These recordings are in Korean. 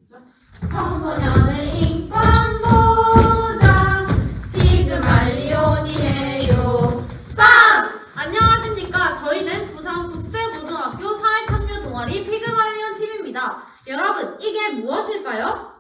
청소년의 인권 보장 피그말리온이 해요. 빵! 안녕하십니까. 저희는 부산국제고등학교 사회참여 동아리 피그말리온 팀입니다. 여러분, 이게 무엇일까요?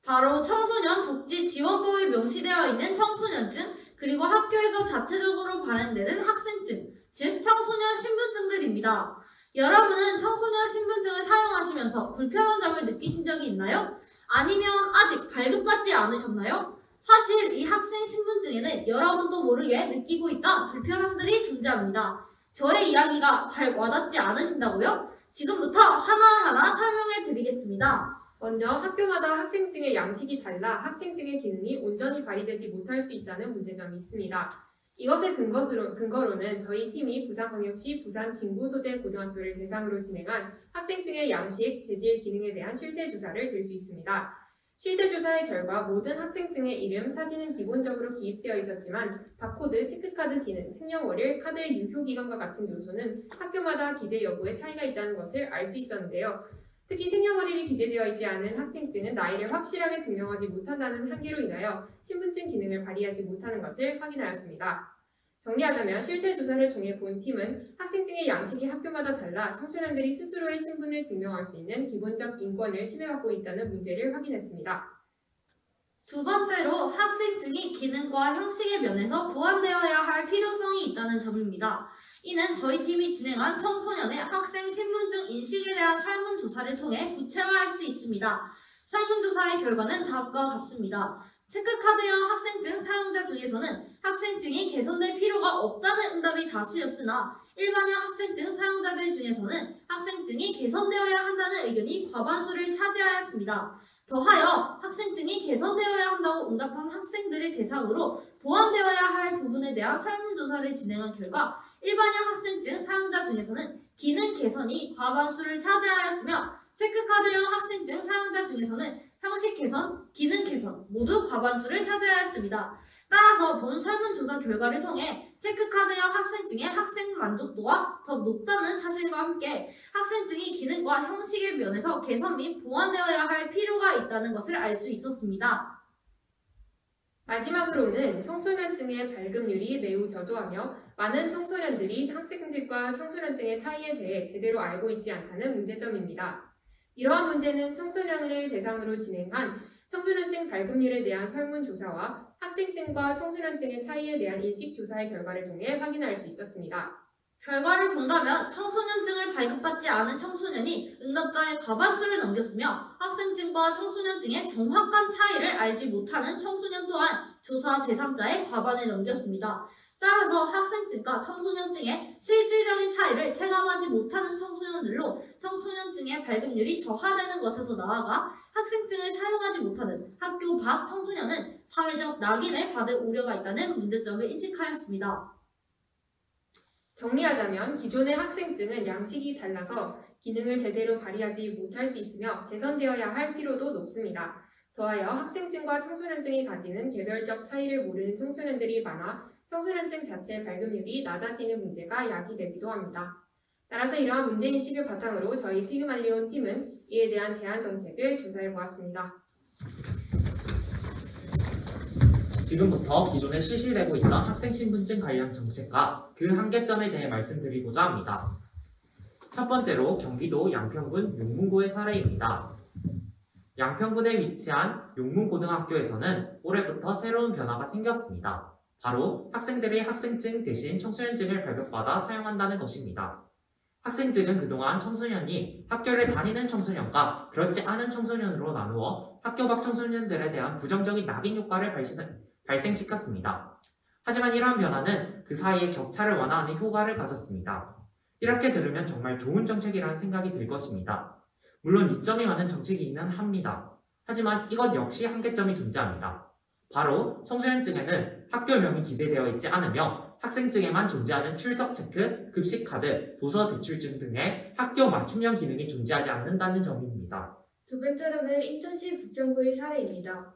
바로 청소년 복지 지원법에 명시되어 있는 청소년증, 그리고 학교에서 자체적으로 발행되는 학생증, 즉 청소년 신분증들입니다. 여러분은 청소년 신분증을 사용하시면서 불편한 점을 느끼신 적이 있나요? 아니면 아직 발급받지 않으셨나요? 사실 이 학생 신분증에는 여러분도 모르게 느끼고 있던 불편함들이 존재합니다. 저의 이야기가 잘 와닿지 않으신다고요? 지금부터 하나하나 설명해 드리겠습니다. 먼저 학교마다 학생증의 양식이 달라 학생증의 기능이 온전히 발휘되지 못할 수 있다는 문제점이 있습니다. 이것을 근거로는 저희 팀이 부산광역시 부산진구소재고등학교를 대상으로 진행한 학생증의 양식, 재질 기능에 대한 실태조사를 들 수 있습니다. 실태조사의 결과 모든 학생증의 이름, 사진은 기본적으로 기입되어 있었지만 바코드, 체크카드 기능, 생년월일, 카드의 유효기간과 같은 요소는 학교마다 기재 여부에 차이가 있다는 것을 알 수 있었는데요. 특히 생년월일이 기재되어 있지 않은 학생증은 나이를 확실하게 증명하지 못한다는 한계로 인하여 신분증 기능을 발휘하지 못하는 것을 확인하였습니다. 정리하자면 실태조사를 통해 본 팀은 학생증의 양식이 학교마다 달라 청소년들이 스스로의 신분을 증명할 수 있는 기본적 인권을 침해받고 있다는 문제를 확인했습니다. 두 번째로 학생증이 기능과 형식의 면에서 보완되어야 할 필요성이 있다는 점입니다. 이는 저희 팀이 진행한 청소년의 학생 신분증 인식에 대한 설문조사를 통해 구체화할 수 있습니다. 설문조사의 결과는 다음과 같습니다. 체크카드형 학생증 사용자 중에서는 학생증이 개선될 필요가 없다는 응답이 다수였으나 일반형 학생증 사용자들 중에서는 학생증이 개선되어야 한다는 의견이 과반수를 차지하였습니다. 더하여 학생증이 개선되어야 한다고 응답한 학생들을 대상으로 보완되어야 할 부분에 대한 설문조사를 진행한 결과 일반형 학생증 사용자 중에서는 기능 개선이 과반수를 차지하였으며 체크카드형 학생증 사용자 중에서는 형식 개선, 기능 개선 모두 과반수를 차지하였습니다. 따라서 본 설문조사 결과를 통해 체크카드형 학생증의 학생 만족도가 더 높다는 사실과 함께 학생증이 기능과 형식의 면에서 개선 및 보완되어야 할 필요가 있다는 것을 알 수 있었습니다. 마지막으로는 청소년증의 발급률이 매우 저조하며 많은 청소년들이 학생증과 청소년증의 차이에 대해 제대로 알고 있지 않다는 문제점입니다. 이러한 문제는 청소년을 대상으로 진행한 청소년증 발급률에 대한 설문조사와 학생증과 청소년증의 차이에 대한 인식조사의 결과를 통해 확인할 수 있었습니다. 결과를 본다면 청소년증을 발급받지 않은 청소년이 응답자의 과반수를 넘겼으며 학생증과 청소년증의 정확한 차이를 알지 못하는 청소년 또한 조사 대상자의 과반을 넘겼습니다. 따라서 학생증과 청소년증의 실질적인 차이를 체감하지 못하는 청소년들로 청소년증의 발급률이 저하되는 것에서 나아가 학생증을 사용하지 못하는 학교 밖 청소년은 사회적 낙인을 받을 우려가 있다는 문제점을 인식하였습니다. 정리하자면 기존의 학생증은 양식이 달라서 기능을 제대로 발휘하지 못할 수 있으며 개선되어야 할 필요도 높습니다. 더하여 학생증과 청소년증이 가지는 개별적 차이를 모르는 청소년들이 많아 청소년증 자체 발급률이 낮아지는 문제가 야기되기도 합니다. 따라서 이러한 문제인식을 바탕으로 저희 피그말리온 팀은 이에 대한 대안 정책을 조사해보았습니다. 지금부터 기존에 실시되고 있던 학생 신분증 관련 정책과 그 한계점에 대해 말씀드리고자 합니다. 첫 번째로 경기도 양평군 용문고의 사례입니다. 양평군에 위치한 용문고등학교에서는 올해부터 새로운 변화가 생겼습니다. 바로 학생들이 학생증 대신 청소년증을 발급받아 사용한다는 것입니다. 학생증은 그동안 청소년이 학교를 다니는 청소년과 그렇지 않은 청소년으로 나누어 학교 밖 청소년들에 대한 부정적인 낙인 효과를 발생시켰습니다. 하지만 이러한 변화는 그 사이의 격차를 완화하는 효과를 가졌습니다. 이렇게 들으면 정말 좋은 정책이라는 생각이 들 것입니다. 물론 이점이 많은 정책이기는 합니다. 하지만 이것 역시 한계점이 존재합니다. 바로 청소년증에는 학교명이 기재되어 있지 않으며 학생증에만 존재하는 출석 체크, 급식 카드, 도서 대출증 등의 학교 맞춤형 기능이 존재하지 않는다는 점입니다. 두 번째로는 인천시 부평구의 사례입니다.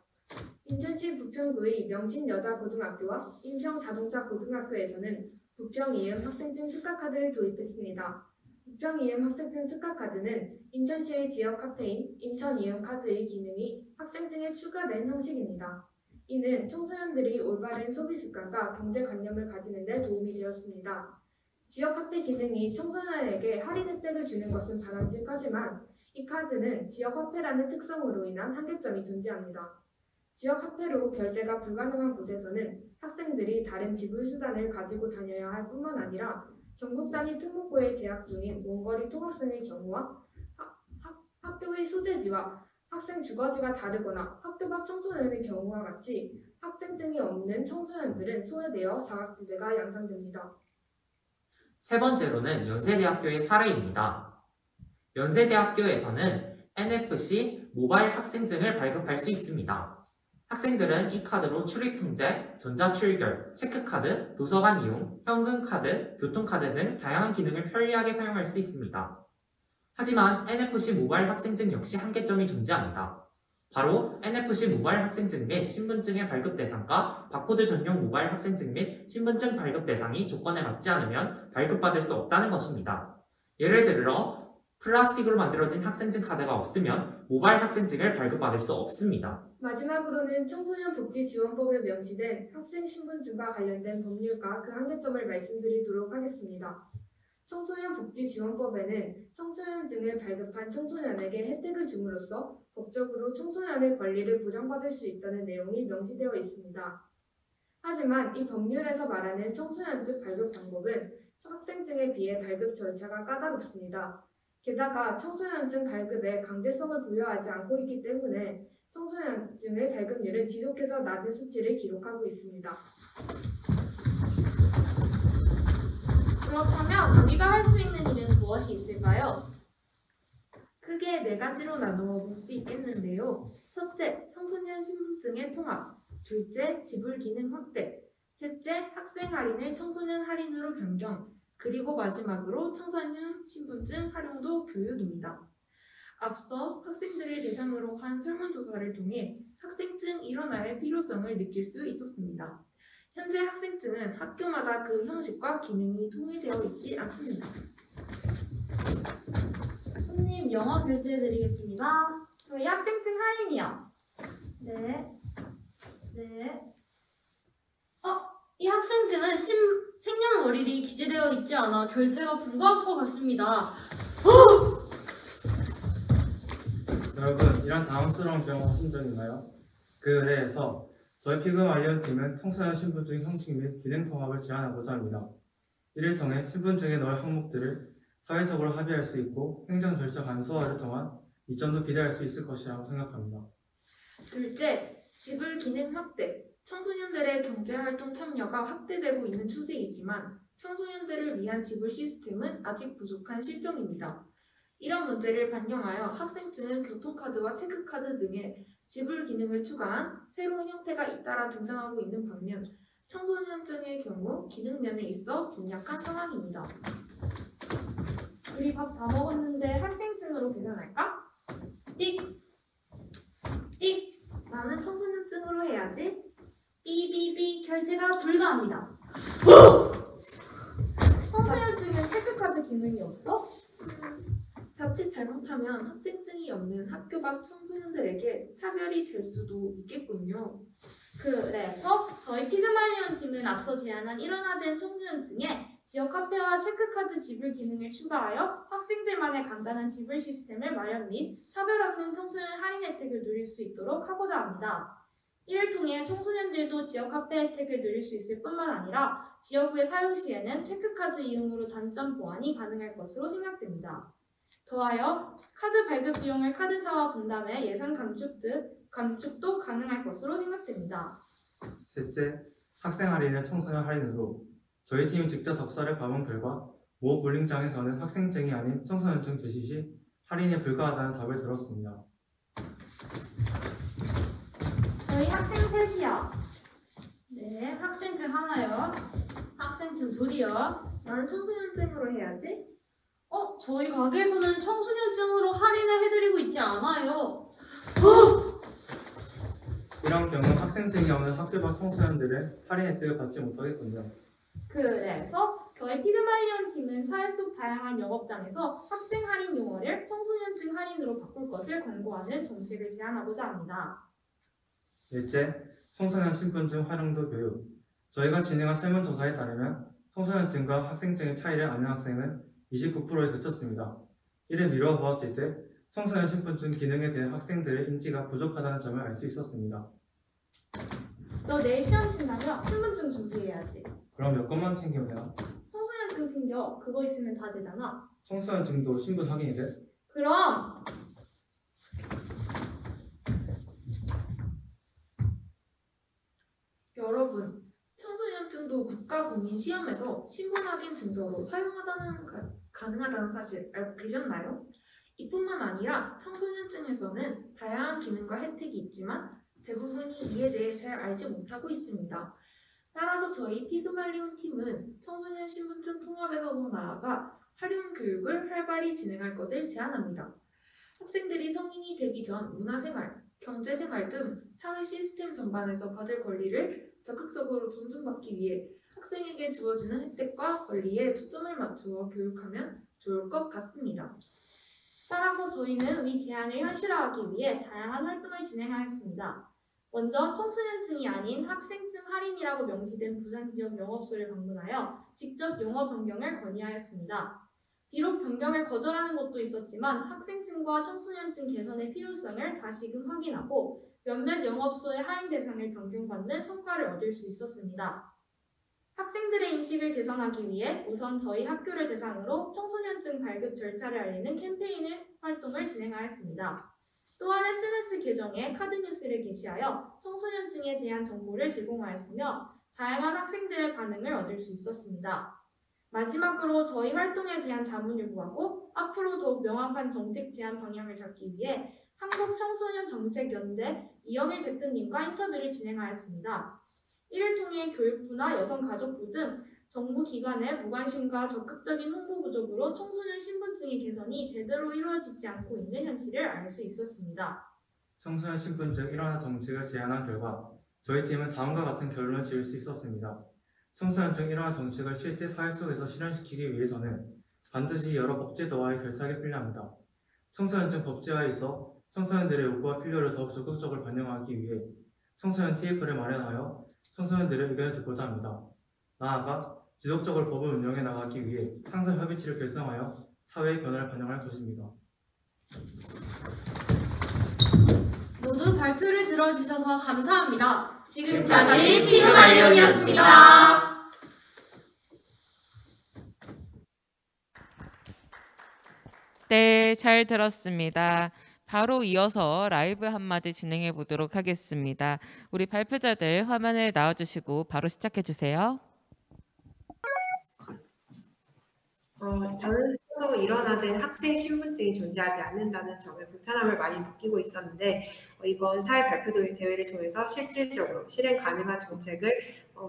인천시 부평구의 명신여자고등학교와 인평자동차고등학교에서는 부평 이음 학생증 축하카드를 도입했습니다. 부평이음 학생증 특화카드는 인천시의 지역 카페인 인천이음 카드의 기능이 학생증에 추가된 형식입니다. 이는 청소년들이 올바른 소비 습관과 경제관념을 가지는 데 도움이 되었습니다. 지역 카페 기능이 청소년에게 할인 혜택을 주는 것은 바람직하지만 이 카드는 지역 화폐라는 특성으로 인한 한계점이 존재합니다. 지역 화폐로 결제가 불가능한 곳에서는 학생들이 다른 지불 수단을 가지고 다녀야 할 뿐만 아니라 전국 단위 특목고에 재학 중인 원거리 통학생의 경우와 학교의 소재지와 학생 주거지가 다르거나 학교 밖 청소년의 경우와 같이 학생증이 없는 청소년들은 소외되어 사각지대가 양상됩니다. 세 번째로는 연세대학교의 사례입니다. 연세대학교에서는 NFC 모바일 학생증을 발급할 수 있습니다. 학생들은 이 카드로 출입통제, 전자출결, 체크카드, 도서관 이용, 현금카드, 교통카드 등 다양한 기능을 편리하게 사용할 수 있습니다. 하지만 NFC 모바일 학생증 역시 한계점이 존재합니다. 바로 NFC 모바일 학생증 및 신분증의 발급 대상과 바코드 전용 모바일 학생증 및 신분증 발급 대상이 조건에 맞지 않으면 발급받을 수 없다는 것입니다. 예를 들어 플라스틱으로 만들어진 학생증 카드가 없으면 모바일 학생증을 발급받을 수 없습니다. 마지막으로는 청소년복지지원법에 명시된 학생신분증과 관련된 법률과 그 한계점을 말씀드리도록 하겠습니다. 청소년복지지원법에는 청소년증을 발급한 청소년에게 혜택을 줌으로써 법적으로 청소년의 권리를 보장받을 수 있다는 내용이 명시되어 있습니다. 하지만 이 법률에서 말하는 청소년증 발급 방법은 학생증에 비해 발급 절차가 까다롭습니다. 게다가 청소년증 발급에 강제성을 부여하지 않고 있기 때문에 청소년증의 발급률은 지속해서 낮은 수치를 기록하고 있습니다. 그렇다면 우리가 할 수 있는 일은 무엇이 있을까요? 크게 네 가지로 나누어 볼 수 있겠는데요. 첫째, 청소년 신분증의 통합. 둘째, 지불 기능 확대. 셋째, 학생 할인을 청소년 할인으로 변경. 그리고 마지막으로 청소년 신분증 활용도 교육입니다. 앞서 학생들을 대상으로 한 설문조사를 통해 학생증 일원화의 필요성을 느낄 수 있었습니다. 현재 학생증은 학교마다 그 형식과 기능이 통일되어 있지 않습니다. 손님, 영어 결제해드리겠습니다. 저희 학생증 할인이요. 네. 이 학생증은 생년월일이 기재되어 있지 않아 결제가 불가할 것 같습니다. 여러분, 이런 당황스러운 경험 하신 적 있나요? 그 의뢰에서 저희 피금 관련팀은 청소년 신분증 형식 및 기능 통합을 제안하고자 합니다. 이를 통해 신분증에 넣을 항목들을 사회적으로 합의할 수 있고 행정 절차 간소화를 통한 이점도 기대할 수 있을 것이라고 생각합니다. 둘째, 지불 기능 확대. 청소년들의 경제활동 참여가 확대되고 있는 추세이지만 청소년들을 위한 지불 시스템은 아직 부족한 실정입니다. 이런 문제를 반영하여 학생증은 교통카드와 체크카드 등의 지불 기능을 추가한 새로운 형태가 잇따라 등장하고 있는 반면 청소년증의 경우 기능 면에 있어 빈약한 상황입니다. 우리 밥 다 먹었는데 학생증으로 계산할까? 띡! 띡! 나는 청소년증으로 해야지. 삐삐삐 결제가 불가합니다. 청소년증은 체크카드 기능이 없어? 자칫 잘못하면 학생증이 없는 학교 밖 청소년들에게 차별이 될 수도 있겠군요. 그래서 저희 피그마리온 팀은 앞서 제안한 일원화된 청소년증에 지역 카페와 체크카드 지불 기능을 추가하여 학생들만의 간단한 지불 시스템을 마련 및 차별 없는 청소년 할인 혜택을 누릴 수 있도록 하고자 합니다. 이를 통해 청소년들도 지역 카페 혜택을 누릴 수 있을 뿐만 아니라 지역의 사용 시에는 체크카드 이용으로 단점 보완이 가능할 것으로 생각됩니다. 더하여 카드 발급 비용을 카드사와 분담해 예산 감축도 가능할 것으로 생각됩니다. 셋째, 학생 할인을 청소년 할인으로. 저희 팀이 직접 답사를 봐본 결과 모 볼링장에서는 학생증이 아닌 청소년증 제시 시 할인이 불가하다는 답을 들었습니다. 저희 학생 셋이요. 네, 학생증 하나요. 학생증 둘이요. 나는 청소년증으로 해야지. 저희 가게에서는 청소년증으로 할인을 해드리고 있지 않아요. 이런 경우 학생증이 없는 학교 밖 청소년들은 할인 혜택을 받지 못하겠군요. 그래서 저희 피그말리온 팀은 사회 속 다양한 영업장에서 학생 할인 용어를 청소년층 할인으로 바꿀 것을 권고하는 정책을 제안하고자 합니다. 넷째, 청소년 신분증 활용도 교육. 저희가 진행한 설문조사에 따르면 청소년증과 학생증의 차이를 아는 학생은 29%에 그쳤습니다. 이를 미루어 보았을 때 청소년 신분증 기능에 대한 학생들의 인지가 부족하다는 점을 알 수 있었습니다. 너 내일 시험 친다며 신분증 준비해야지. 그럼 몇 건만 챙기면 되나? 청소년증 챙겨. 그거 있으면 다 되잖아. 청소년증도 신분 확인이 돼? 그럼 여러분, 청소년증도 국가공인시험에서 신분 확인 증서로 가능하다는 사실 알고 계셨나요? 이뿐만 아니라 청소년증에서는 다양한 기능과 혜택이 있지만 대부분이 이에 대해 잘 알지 못하고 있습니다. 따라서 저희 피그말리온 팀은 청소년 신분증 통합에서도 나아가 활용 교육을 활발히 진행할 것을 제안합니다. 학생들이 성인이 되기 전 문화생활, 경제생활 등 사회 시스템 전반에서 받을 권리를 적극적으로 존중받기 위해 학생에게 주어지는 혜택과 권리에 초점을 맞추어 교육하면 좋을 것 같습니다. 따라서 저희는 이 제안을 현실화하기 위해 다양한 활동을 진행하였습니다. 먼저 청소년증이 아닌 학생증 할인이라고 명시된 부산 지역 영업소를 방문하여 직접 용어 변경을 건의하였습니다. 비록 변경을 거절하는 곳도 있었지만 학생증과 청소년증 개선의 필요성을 다시금 확인하고 몇몇 영업소의 할인 대상을 변경받는 성과를 얻을 수 있었습니다. 학생들의 인식을 개선하기 위해 우선 저희 학교를 대상으로 청소년증 발급 절차를 알리는 캠페인 활동을 진행하였습니다. 또한 SNS 계정에 카드뉴스를 게시하여 청소년증에 대한 정보를 제공하였으며 다양한 학생들의 반응을 얻을 수 있었습니다. 마지막으로 저희 활동에 대한 자문 요구하고 앞으로 더욱 명확한 정책 제안 방향을 잡기 위해 한국청소년정책연대 이영일 대표님과 인터뷰를 진행하였습니다. 이를 통해 교육부나 여성가족부 등 정부 기관의 무관심과 적극적인 홍보 부족으로 청소년 신분증의 개선이 제대로 이루어지지 않고 있는 현실을 알 수 있었습니다. 청소년 신분증 일원화 정책을 제안한 결과 저희 팀은 다음과 같은 결론을 지을 수 있었습니다. 청소년증 일원화 정책을 실제 사회 속에서 실현시키기 위해서는 반드시 여러 법제도와의 결탁이 필요합니다. 청소년증 법제화에 있어 청소년들의 요구와 필요를 더욱 적극적으로 반영하기 위해 청소년 TF를 마련하여 청소년들의 의견을 듣고자 합니다. 나아가 지속적으로 법을 운영해 나가기 위해 상설협의체를 결성하여 사회의 변화를 반영할 것입니다. 모두 발표를 들어주셔서 감사합니다. 지금까지 피그말리온이었습니다. 네, 잘 들었습니다. 바로 이어서 라이브 한마디 진행해 보도록 하겠습니다. 우리 발표자들 화면에 나와주시고 바로 시작해 주세요. 저는 스스로 일원화된 학생 신분증이 존재하지 않는다는 점에 불편함을 많이 느끼고 있었는데 이번 사회 발표 대회를 통해서 실질적으로 실행 가능한 정책을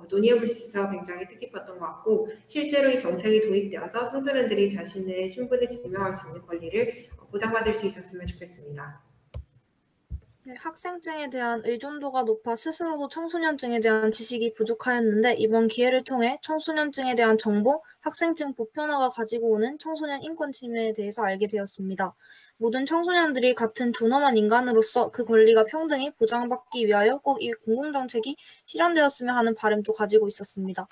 논의해 볼 수 있어서 굉장히 뜻깊었던 것 같고 실제로 이 정책이 도입되어서 청소년들이 자신의 신분을 증명할 수 있는 권리를 보장받을 수 있었으면 좋겠습니다. 네, 학생증에 대한 의존도가 높아 스스로도 청소년증에 대한 지식이 부족하였는데 이번 기회를 통해 청소년증에 대한 정보, 학생증 보편화가 가지고 오는 청소년 인권 침해에 대해서 알게 되었습니다. 모든 청소년들이 같은 존엄한 인간으로서 그 권리가 평등히 보장받기 위하여 꼭 이 공공정책이 실현되었으면 하는 바람도 가지고 있었습니다.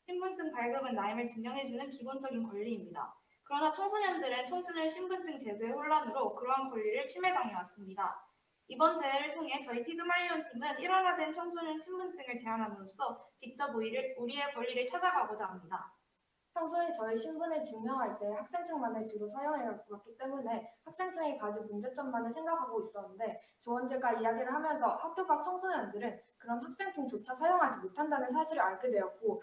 신분증 발급은 나임을 증명해주는 기본적인 권리입니다. 그러나 청소년들은 청소년 신분증 제도의 혼란으로 그러한 권리를 침해당해왔습니다. 이번 대회를 통해 저희 피그말리온 팀은 일원화된 청소년 신분증을 제안함으로써 직접 우리의 권리를 찾아가고자 합니다. 평소에 저희 신분을 증명할 때 학생증만을 주로 사용해왔기 때문에 학생증이 가진 문제점만을 생각하고 있었는데 조원들과 이야기를 하면서 학교 밖 청소년들은 그런 학생증조차 사용하지 못한다는 사실을 알게 되었고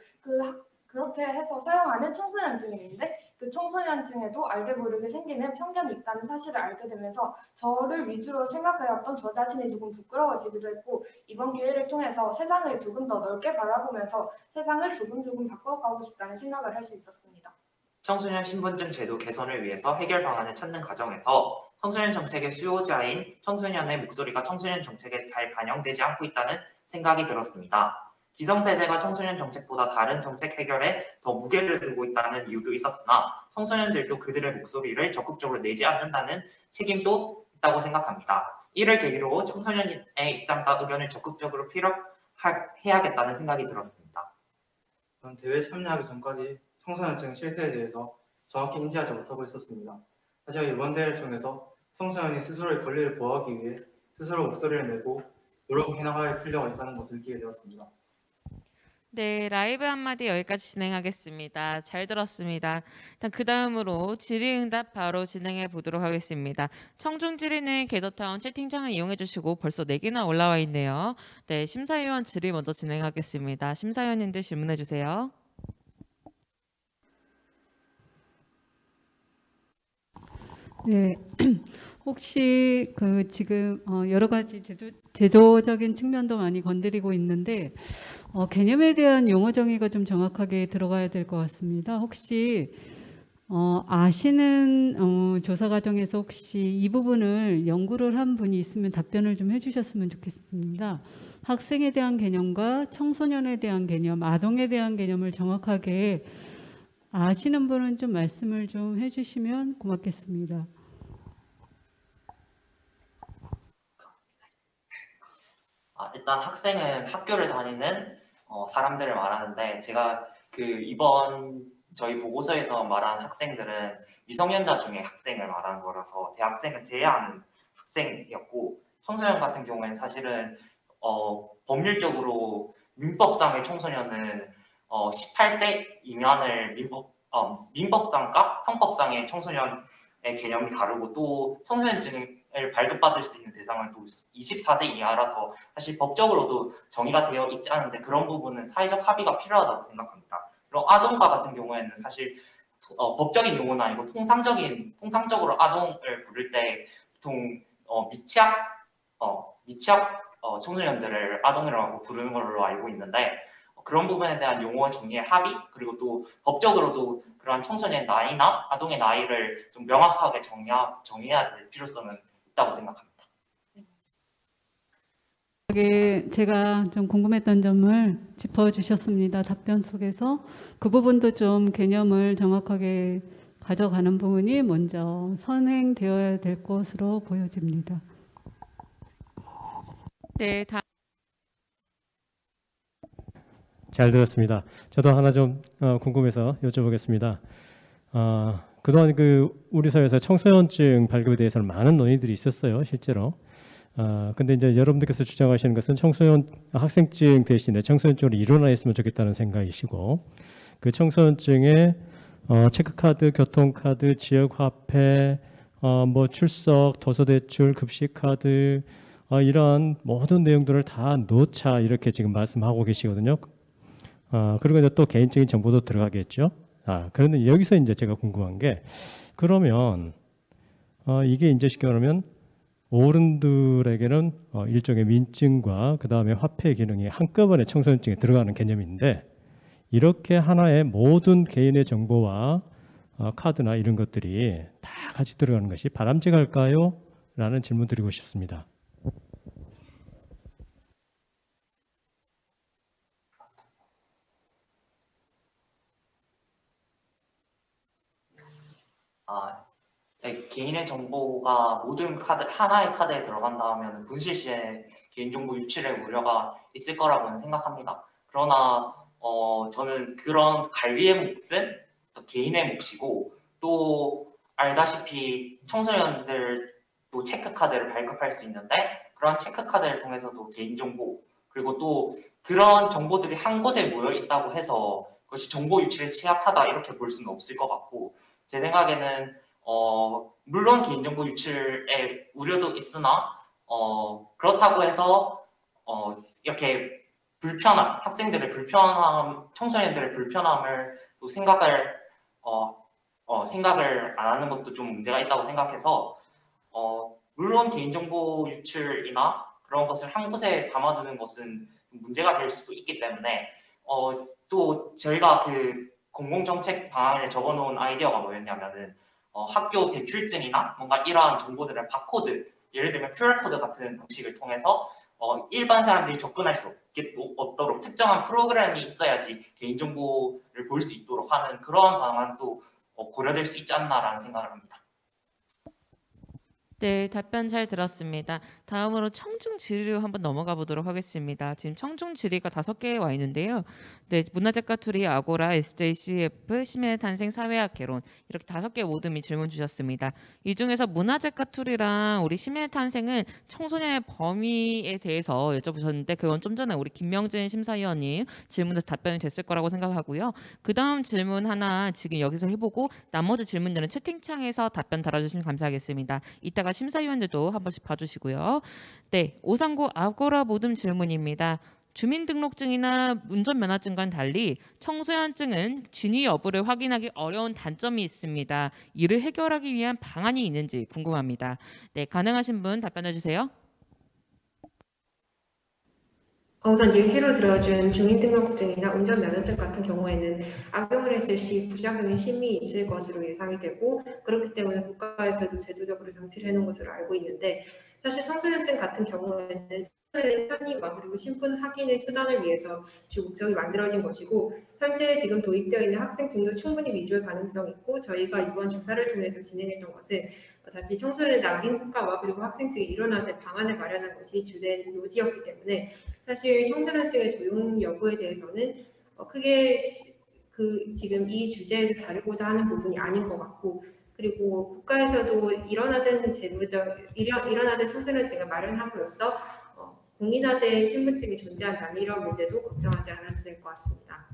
그렇게 해서 사용하는 청소년증인데 그 청소년증에도 알게 모르게 생기는 편견이 있다는 사실을 알게 되면서 저를 위주로 생각해왔던 저 자신이 조금 부끄러워지기도 했고 이번 기회를 통해서 세상을 조금 더 넓게 바라보면서 세상을 조금 바꿔가고 싶다는 생각을 할 수 있었습니다. 청소년 신분증 제도 개선을 위해서 해결 방안을 찾는 과정에서 청소년 정책의 수요자인 청소년의 목소리가 청소년 정책에 잘 반영되지 않고 있다는 생각이 들었습니다. 기성세대가 청소년 정책보다 다른 정책 해결에 더 무게를 두고 있다는 이유도 있었으나 청소년들도 그들의 목소리를 적극적으로 내지 않는다는 책임도 있다고 생각합니다. 이를 계기로 청소년의 입장과 의견을 적극적으로 필요해야겠다는 생각이 들었습니다. 저는 대회에 참여하기 전까지 청소년증 실태에 대해서 정확히 인지하지 못하고 있었습니다. 하지만 이번 대회를 통해서 청소년이 스스로의 권리를 보호하기 위해 스스로 목소리를 내고 노력해 나갈 필요가 있다는 것을 느끼게 되었습니다. 네, 라이브 한마디 여기까지 진행하겠습니다. 잘 들었습니다. 일단 그 다음으로 질의응답 바로 진행해 보도록 하겠습니다. 청중 질의는 게더타운 채팅창을 이용해 주시고 벌써 4개나 올라와 있네요. 네, 심사위원 질의 먼저 진행하겠습니다. 심사위원님들 질문해 주세요. 네, 혹시 그 지금 여러 가지 제도적인 측면도 많이 건드리고 있는데 개념에 대한 용어 정의가 좀 정확하게 들어가야 될 것 같습니다. 혹시 아시는 조사 과정에서 혹시 이 부분을 연구를 한 분이 있으면 답변을 좀 해주셨으면 좋겠습니다. 학생에 대한 개념과 청소년에 대한 개념, 아동에 대한 개념을 정확하게 아시는 분은 좀 말씀을 좀 해주시면 고맙겠습니다. 일단 학생은 학교를 다니는 사람들을 말하는데 제가 이번 저희 보고서에서 말한 학생들은 미성년자 중에 학생을 말하는 거라서 대학생은 제외하는 학생이었고 청소년 같은 경우에는 사실은 법률적으로 민법상의 청소년은 18세 이면을 민법상과 형법상의 청소년의 개념이 다르고 또 청소년증을 발급받을 수 있는 대상은 또 24세 이하라서 사실 법적으로도 정의가 되어 있지 않은데 그런 부분은 사회적 합의가 필요하다고 생각합니다. 그리고 아동과 같은 경우에는 사실 법적인 용어는 아니고 통상적으로 아동을 부를 때 보통 미취학 청소년들을 아동이라고 부르는 걸로 알고 있는데 그런 부분에 대한 용어 정의의 합의 그리고 또 법적으로도 그러한 청소년의 나이나 아동의 나이를 좀 명확하게 정의해야 될 필요성은 있다고 생각합니다. 제가 좀 궁금했던 점을 짚어주셨습니다. 답변 속에서 그 부분도 좀 개념을 정확하게 가져가는 부분이 먼저 선행되어야 될 것으로 보여집니다. 네, 잘 들었습니다. 저도 하나 좀 궁금해서 여쭤보겠습니다. 그동안 우리 사회에서 청소년증 발급에 대해서는 많은 논의들이 있었어요, 실제로. 근데 이제 여러분들께서 주장하시는 것은 학생증 대신에 청소년증으로 일어나 있으면 좋겠다는 생각이시고, 그 청소년증에 체크카드, 교통카드, 지역화폐, 출석, 도서대출, 급식카드 이러한 모든 내용들을 다 넣자 이렇게 지금 말씀하고 계시거든요. 그리고 이제 또 개인적인 정보도 들어가겠죠. 그런데 여기서 이제 제가 궁금한 게 그러면 이게 이제 쉽게 말하면 어른들에게는 일종의 민증과 그 다음에 화폐 기능이 한꺼번에 청소년증에 들어가는 개념인데 이렇게 하나의 모든 개인의 정보와 카드나 이런 것들이 다 같이 들어가는 것이 바람직할까요? 라는 질문 드리고 싶습니다. 개인의 정보가 모든 하나의 카드에 들어간다 하면 분실 시에 개인정보 유출의 우려가 있을 거라고는 생각합니다. 그러나 저는 그런 관리의 몫은 개인의 몫이고 또 알다시피 청소년들도 체크카드를 발급할 수 있는데 그런 체크카드를 통해서도 개인정보 그리고 또 그런 정보들이 한 곳에 모여 있다고 해서 그것이 정보 유출에 취약하다 이렇게 볼 수는 없을 것 같고 제 생각에는 물론 개인정보 유출의 우려도 있으나 그렇다고 해서 이렇게 학생들의 불편함, 청소년들의 불편함을 또 생각을 안 하는 것도 좀 문제가 있다고 생각해서 물론 개인정보 유출이나 그런 것을 한 곳에 담아두는 것은 문제가 될 수도 있기 때문에 또 저희가 공공정책 방안에 적어놓은 아이디어가 뭐였냐면은 학교 대출증이나 뭔가 이러한 정보들을 바코드, 예를 들면 QR코드 같은 방식을 통해서 일반 사람들이 접근할 수 없도록 특정한 프로그램이 있어야지 개인정보를 볼 수 있도록 하는 그러한 방안도 고려될 수 있지 않나라는 생각을 합니다. 네, 답변 잘 들었습니다. 다음으로 청중 질의로 한번 넘어가 보도록 하겠습니다. 지금 청중 질의가 5개 와 있는데요. 네, 문화재과 투리, 아고라, SJCF, 시민의 탄생, 사회학 개론 이렇게 5개 모듬이 질문 주셨습니다. 이 중에서 문화재과 투리랑 우리 시민의 탄생은 청소년의 범위에 대해서 여쭤보셨는데 그건 좀 전에 우리 김명진 심사위원님 질문에서 답변이 됐을 거라고 생각하고요. 그 다음 질문 하나 지금 여기서 해보고 나머지 질문들은 채팅창에서 답변 달아주시면 감사하겠습니다. 이따가 심사위원들도 한 번씩 봐주시고요. 네, 539 아고라 모듬 질문입니다. 주민등록증이나 운전면허증과는 달리 청소년증은 진위 여부를 확인하기 어려운 단점이 있습니다. 이를 해결하기 위한 방안이 있는지 궁금합니다. 네, 가능하신 분 답변해 주세요. 우선 예시로 들어준 주민등록증이나 운전면허증 같은 경우에는 악용을 했을 시 부작용의 심이 있을 것으로 예상이 되고 그렇기 때문에 국가에서도 제도적으로 장치를 해놓은 것으로 알고 있는데 사실 청소년증 같은 경우에는 청소년의 편의와 그리고 신분 확인의 수단을 위해서 주 목적이 만들어진 것이고 현재 지금 도입되어 있는 학생증도 충분히 위조의 가능성이 있고 저희가 이번 조사를 통해서 진행했던 것은 단지 청소년의 낙인 효과와 그리고 학생증이 일어나는 방안을 마련한 것이 주된 요지였기 때문에 사실 청소년증의 도용 여부에 대해서는 크게 지금 이 주제에서 다루고자 하는 부분이 아닌 것 같고 그리고 국가에서도 일어나는 청소년증을 마련함으로써 공인화된 신분증이 존재한다면 이런 문제도 걱정하지 않아도 될 것 같습니다.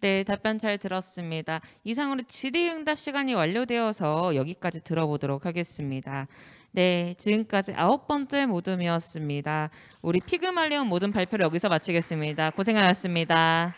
네, 답변 잘 들었습니다. 이상으로 질의응답 시간이 완료되어서 여기까지 들어보도록 하겠습니다. 네, 지금까지 9번째 모듬이었습니다. 우리 피그말리온 모듬 발표를 여기서 마치겠습니다. 고생하셨습니다.